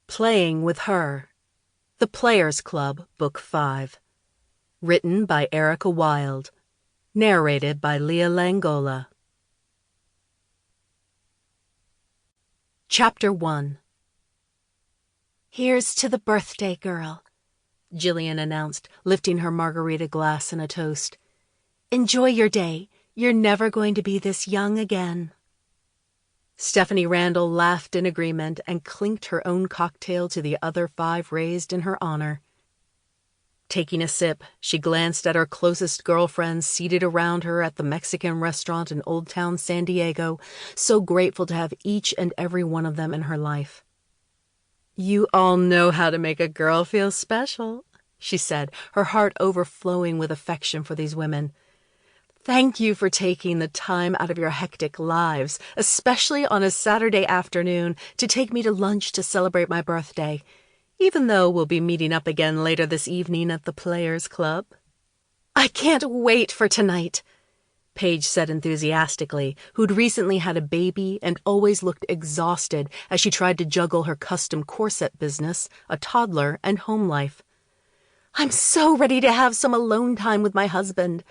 Playing with Her. The Players Club, Book 5. Written by Erika Wilde. Narrated by Lia Langola. Chapter 1. "Here's to the birthday girl," Jillian announced, lifting her margarita glass in a toast. "Enjoy your day. You're never going to be this young again." Stephanie Randall laughed in agreement and clinked her own cocktail to the other 5 raised in her honor. Taking a sip, she glanced at her closest girlfriends seated around her at the Mexican restaurant in Old Town San Diego, so grateful to have each and every one of them in her life. "You all know how to make a girl feel special," she said, her heart overflowing with affection for these women. "Thank you for taking the time out of your hectic lives, especially on a Saturday afternoon, to take me to lunch to celebrate my birthday, even though we'll be meeting up again later this evening at the Players Club." "I can't wait for tonight," Paige said enthusiastically, who'd recently had a baby and always looked exhausted as she tried to juggle her custom corset business, a toddler, and home life. "I'm so ready to have some alone time with my husband.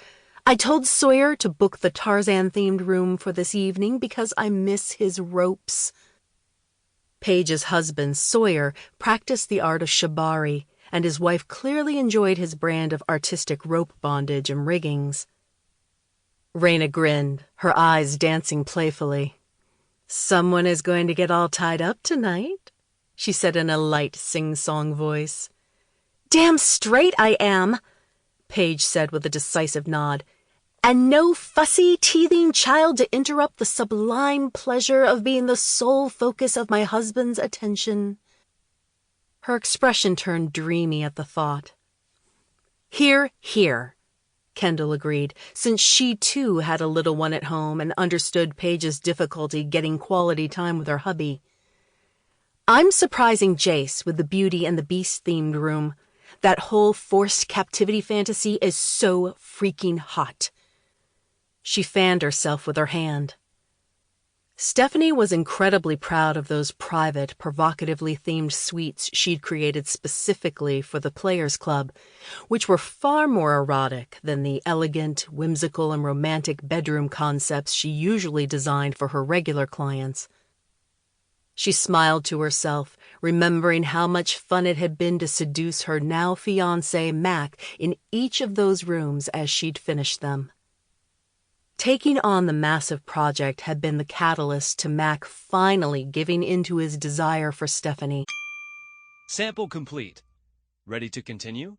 I told Sawyer to book the Tarzan-themed room for this evening because I miss his ropes." Paige's husband, Sawyer, practiced the art of shibari, and his wife clearly enjoyed his brand of artistic rope bondage and riggings. Raina grinned, her eyes dancing playfully. "Someone is going to get all tied up tonight," she said in a light sing-song voice. "Damn straight I am," Paige said with a decisive nod. "And no fussy, teething child to interrupt the sublime pleasure of being the sole focus of my husband's attention." Her expression turned dreamy at the thought. "Hear, hear," Kendall agreed, since she too had a little one at home and understood Paige's difficulty getting quality time with her hubby. "I'm surprising Jace with the Beauty and the Beast-themed room. That whole forced captivity fantasy is so freaking hot." She fanned herself with her hand. Stephanie was incredibly proud of those private, provocatively themed suites she'd created specifically for the Players Club, which were far more erotic than the elegant, whimsical, and romantic bedroom concepts she usually designed for her regular clients. She smiled to herself, remembering how much fun it had been to seduce her now fiancé, Mac, in each of those rooms as she'd finished them. Taking on the massive project had been the catalyst to Mac finally giving into his desire for Stephanie. Sample complete. Ready to continue?